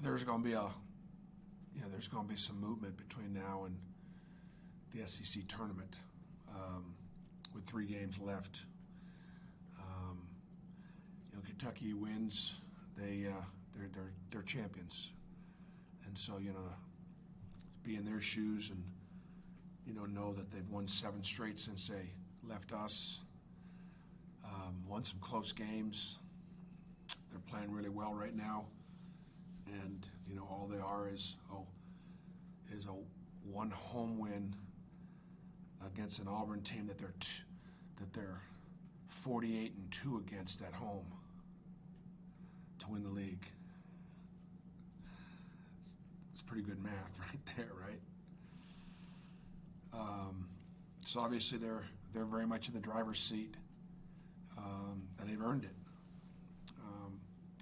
there's going to be there's going to be some movement between now and the SEC tournament with 3 games left. Kentucky wins, they're champions, and so be in their shoes and know that they've won 7 straight since they left us. Won some close games. They're playing really well right now, and all they are is a 1 home win against an Auburn team that they're 48-2 against at home to win the league. It's pretty good math right there, right? So obviously they're very much in the driver's seat, and they've earned it.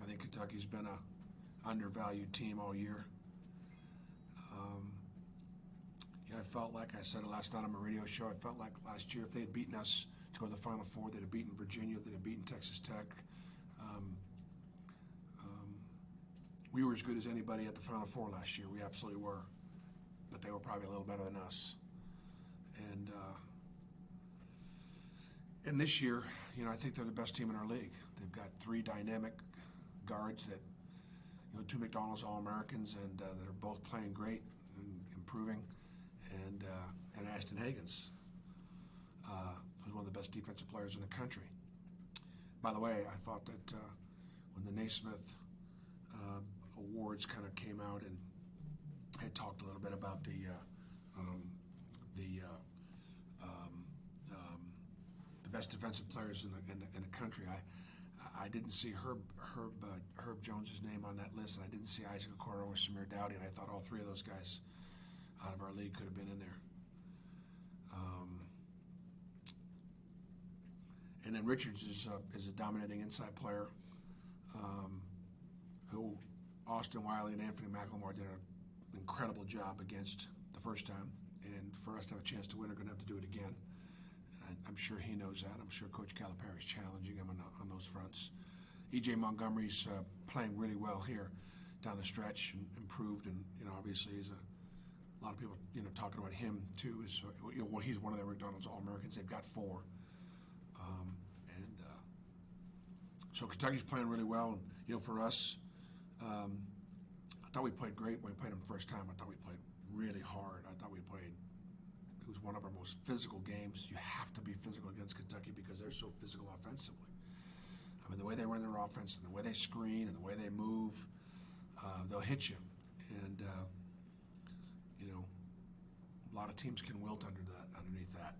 I think Kentucky's been a undervalued team all year. I felt like I said it last night on my radio show. I felt like last year if they had beaten us to go to the Final Four, they'd have beaten Virginia, they'd have beaten Texas Tech. We were as good as anybody at the Final Four last year. We absolutely were, but they were probably a little better than us. And this year, I think they're the best team in our league. They've got 3 dynamic guards that, 2 McDonald's All-Americans, and that are both playing great and improving, and Ashton Hagans, who's one of the best defensive players in the country. By the way, I thought that when the Naismith awards kind of came out and had talked a little bit about the best defensive players in the country, I didn't see Herb Jones's name on that list, and I didn't see Isaac Okoro or Samir Dowdy, and I thought all 3 of those guys out of our league could have been in there. And then Richards is a dominating inside player who Austin Wiley and Anthony McLemore did an incredible job against the first time. And for us to have a chance to win, we're going to have to do it again. And I'm sure he knows that. I'm sure Coach Calipari is challenging him on those fronts. E.J. Montgomery's playing really well here down the stretch and improved. And, obviously he's a lot of people, talking about him too. He's one of their McDonald's All-Americans. They've got 4. So Kentucky's playing really well. And, for us, I thought we played great when we played them the first time. I thought we played really hard. I thought it was one of our most physical games. You have to be physical against Kentucky because they're so physical offensively. I mean, the way they run their offense and the way they screen and the way they move, they'll hit you. And, a lot of teams can wilt underneath that.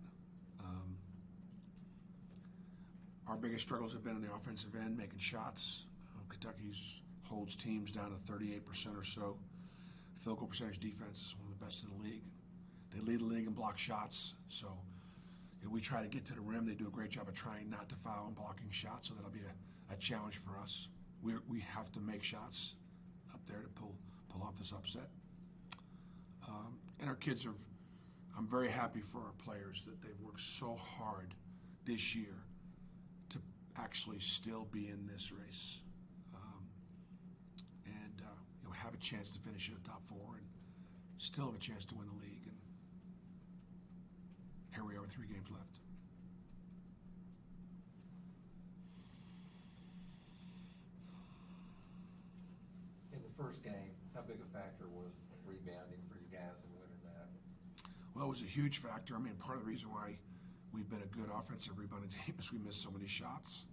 Our biggest struggles have been on the offensive end, making shots. Kentucky's holds teams down to 38% or so. Field goal percentage defense is one of the best in the league. They lead the league in block shots, so we try to get to the rim. They do a great job of trying not to foul and blocking shots, so that'll be a challenge for us. We have to make shots up there to pull off this upset. And our kids I'm very happy for our players that they've worked so hard this year to actually still be in this race, and have a chance to finish in the top 4 and still have a chance to win the league. And here we are with 3 games left. In the first game, how big a factor was rebounding for you guys in winning that? Well, it was a huge factor. I mean, part of the reason why we've been a good offensive rebounding team is we missed so many shots.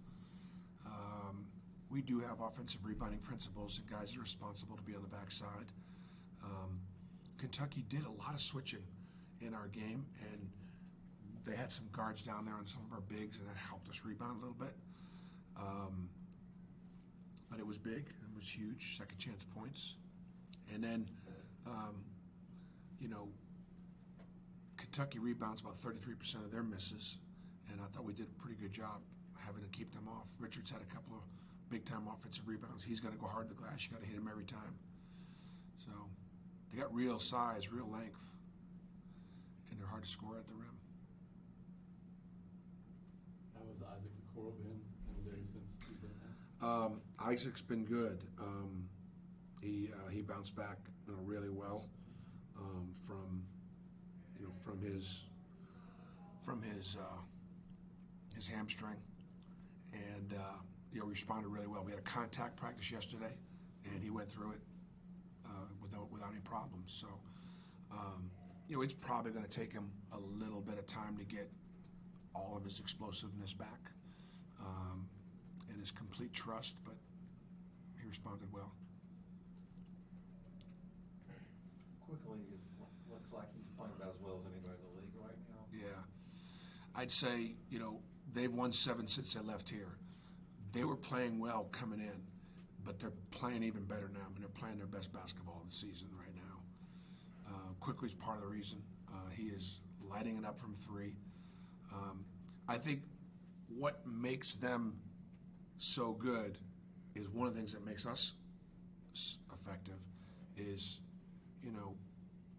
We do have offensive rebounding principles and guys are responsible to be on the backside. Kentucky did a lot of switching in our game, and they had some guards down there on some of our bigs, and that helped us rebound a little bit. But it was big. It was huge. Second chance points. And then, Kentucky rebounds about 33% of their misses, and I thought we did a pretty good job having to keep them off. Richards had a couple of big-time offensive rebounds. He's got to go hard to the glass. You got to hit him every time. So they got real size, real length, and they're hard to score at the rim. How has Isaac Okoro been in the day since he's been there? Isaac's been good. He bounced back really well from his hamstring, and responded really well. We had a contact practice yesterday, and he went through it without any problems. So it's probably going to take him a little bit of time to get all of his explosiveness back and his complete trust, but he responded well. Quickly, looks like he's playing about as well as anybody in the league right now. Yeah. I'd say, they've won 7 since they left here. They were playing well coming in, but they're playing even better now. I mean, they're playing their best basketball of the season right now. Quickly's part of the reason. He is lighting it up from 3. I think what makes them so good is one of the things that makes us effective is,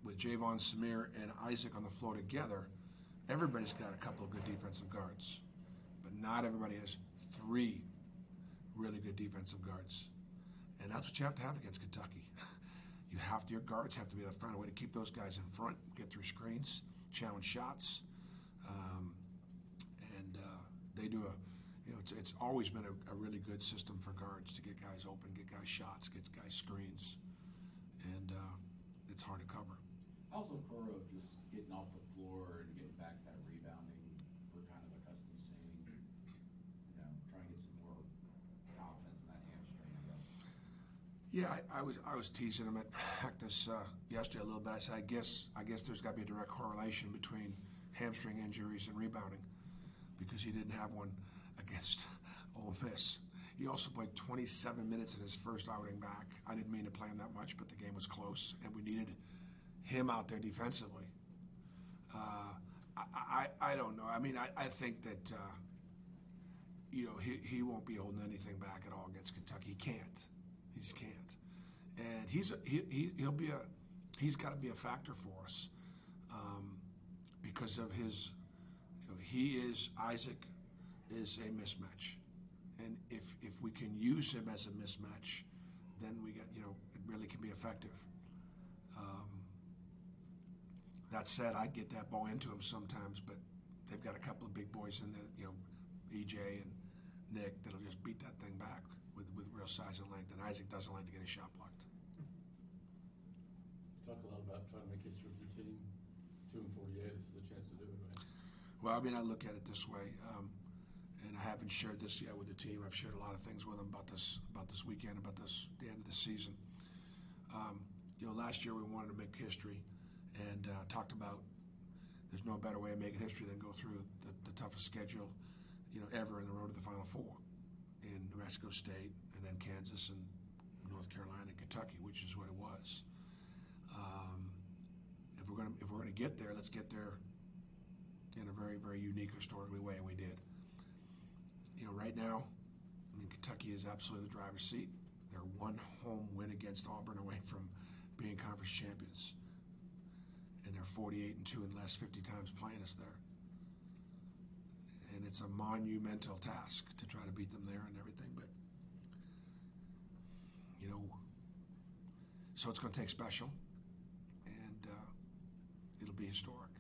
with Javon, Samir, and Isaac on the floor together, everybody's got a couple of good defensive guards, but not everybody has 3 really good defensive guards. And that's what you have to have against Kentucky. Your guards have to be able to find a way to keep those guys in front, get through screens, challenge shots, and they do it's always been a really good system for guards to get guys open, get guys shots, get guys screens, and it's hard to cover. Also, core of just getting off the floor and getting backside rebounding, we're kind of accustomed to seeing, trying to get some more confidence in that hamstring, I guess. Yeah, I was teasing him at practice yesterday a little bit. I said, I guess there's got to be a direct correlation between hamstring injuries and rebounding, because he didn't have one against Ole Miss. He also played 27 minutes in his first outing back. I didn't mean to play him that much, but the game was close, and we needed him out there defensively. I don't know. I mean, I think that he won't be holding anything back at all against Kentucky. He can't. He just can't. And he's got to be a factor for us because of his. Isaac is a mismatch, and if we can use him as a mismatch, then we get it really can be effective. That said, I get that ball into him sometimes, but they've got a couple of big boys in there, EJ and Nick, that'll just beat that thing back with real size and length, and Isaac doesn't like to get his shot blocked. You talk a lot about trying to make history with your team. 2-48, this is a chance to do it, right? Well, I mean, I look at it this way, and I haven't shared this yet with the team. I've shared a lot of things with them about this weekend, about the end of the season. Last year we wanted to make history, and talked about there's no better way of making history than go through the toughest schedule, ever in the road to the Final Four, in New Mexico State, and then Kansas and North Carolina and Kentucky, which is what it was. If we're gonna get there, let's get there in a very, very unique, historically way, and we did. Right now, I mean, Kentucky is absolutely the driver's seat. They're one home win against Auburn away from being conference champions, and they're 48-2 in the last 50 times playing us there. And it's a monumental task to try to beat them there and everything, but so it's going to take special, and it'll be historic.